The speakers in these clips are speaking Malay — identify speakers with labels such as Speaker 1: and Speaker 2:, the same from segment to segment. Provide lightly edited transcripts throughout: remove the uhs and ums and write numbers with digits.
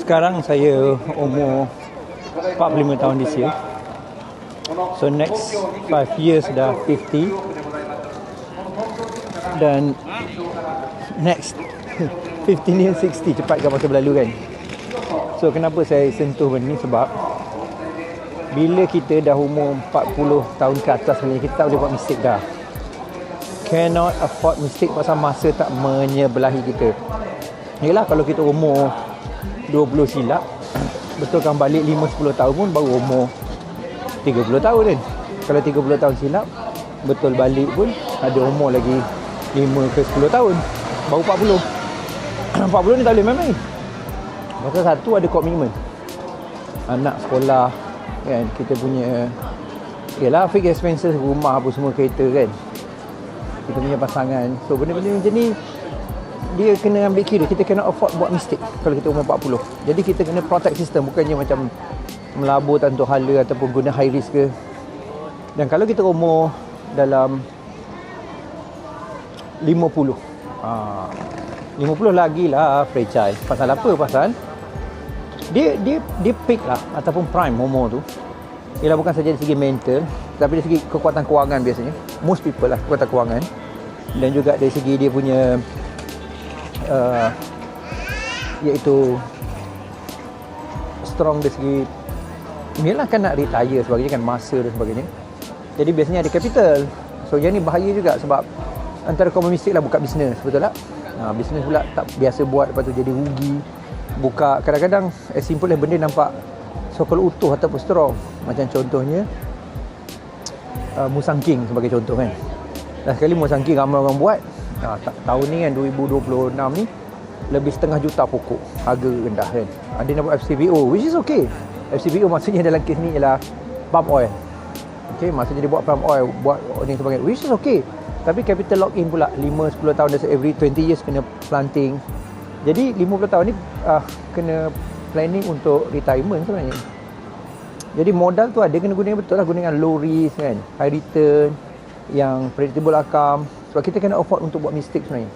Speaker 1: Sekarang saya umur 45 tahun this year. So next 5 years dah 50. Dan next 15 years 60. Cepat kan masa berlalu kan. So kenapa saya sentuh benda ni? Sebab bila kita dah umur 40 tahun ke atas ni, kita tak boleh buat mistake dah. Cannot afford mistake pasal masa tak menyebelahi kita. Yelah, kalau kita umur 20 silap, betulkan balik 5-10 tahun pun baru umur 30 tahun kan. Kalau 30 tahun silap, betul balik pun ada umur lagi 5 ke 10 tahun, baru 40. 40 ni tak boleh main-main. Pasal satu, ada komitmen. Anak sekolah kan, kita punya yalah fixed expenses, rumah apa semua, kereta kan, kita punya pasangan. So benda-benda macam ni dia kena ambil kira. Kita kena afford buat mistake kalau kita umur 40. Jadi kita kena protect system, bukannya macam melabur tanpa hala ataupun guna high risk ke. Dan kalau kita umur dalam 50, 50 lagi lah franchise. Pasal apa? Pasal dia peak lah ataupun prime umur tu. Ialah bukan saja dari segi mental, tapi dari segi kekuatan kewangan biasanya. Most people lah kekuatan kewangan. Dan juga dari segi dia punya iaitu strong dari segi inilah kan nak retire sebagainya kan, masa dan sebagainya. Jadi biasanya ada capital. So yang ni bahaya juga sebab antara common mistake lah buka bisnes, betul tak? Bisnes pula tak biasa buat, lepas tu jadi rugi. Buka kadang-kadang as simple as benda nampak so-called utuh ataupun strong. Macam contohnya Musang King sebagai contoh kan. Dan sekali Musang King ramai orang buat. Tahun ni kan 2026 ni lebih setengah juta pokok, harga rendah kan. Ada nak buat FCBO, which is okay. FCBO maksudnya dalam kes ni ialah palm oil. Okay, maksudnya dia buat palm oil, buat ni sebagainya, which is okay. Tapi capital lock in pula 5-10 tahun, that's every 20 years kena planting. Jadi 50 tahun ni kena planning untuk retirement sebenarnya. Jadi modal tu ada, kena guna betul lah, guna dengan low risk kan, high return, yang predictable outcome. Sebab kita kena afford untuk buat mistake sebenarnya.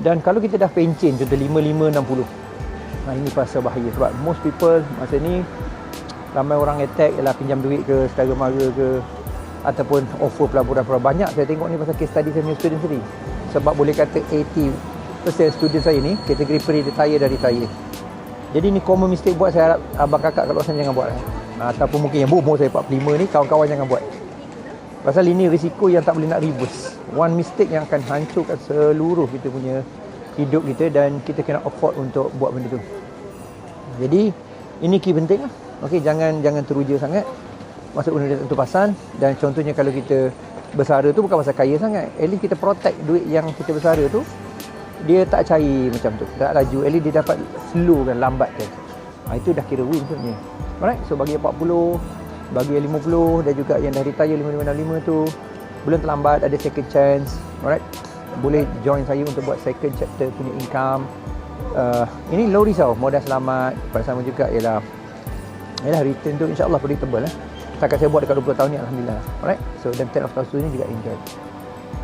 Speaker 1: Dan kalau kita dah pencen contoh 55-60, ini pasal bahaya. Sebab most people masa ni ramai orang attack ialah pinjam duit ke secara mara ke, ataupun offer pelaburan-pelaburan. Banyak saya tengok ni pasal case study saya punya student sendiri. Sebab boleh kata 80% student saya ni kategori pre-retire dan retire. Jadi ni common mistake buat. Saya harap abang kakak kat luar sana jangan buat ataupun mungkin yang umur saya 45 ni, kawan-kawan jangan buat. Pasal ini risiko yang tak boleh nak reverse. One mistake yang akan hancurkan seluruh kita punya hidup kita, dan kita kena afford untuk buat benda tu. Jadi ini key penting lah. Okey, jangan teruja sangat masuk benda tu pasal. Dan contohnya kalau kita bersara tu bukan pasal kaya sangat, at least kita protect duit yang kita bersara tu, dia tak cair macam tu, tak laju, at least dia dapat slow kan, lambat kan. Itu dah kira win sebenarnya. Alright, so bagi 40, bagi 50 dan juga yang dah retire 55-65 tu, belum terlambat, ada second chance. Alright, boleh join saya untuk buat second chapter punya income. Ini low risk tau, modal selamat. Pada sama juga ialah return tu insyaAllah predictable lah. Setakat saya buat dekat 20 tahun ni, Alhamdulillah. Alright, so dan 10 of tahun ni juga enjoy.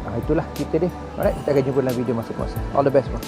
Speaker 1: Itulah kita dia. Alright, kita akan jumpa dalam video masing-masing. All the best bro.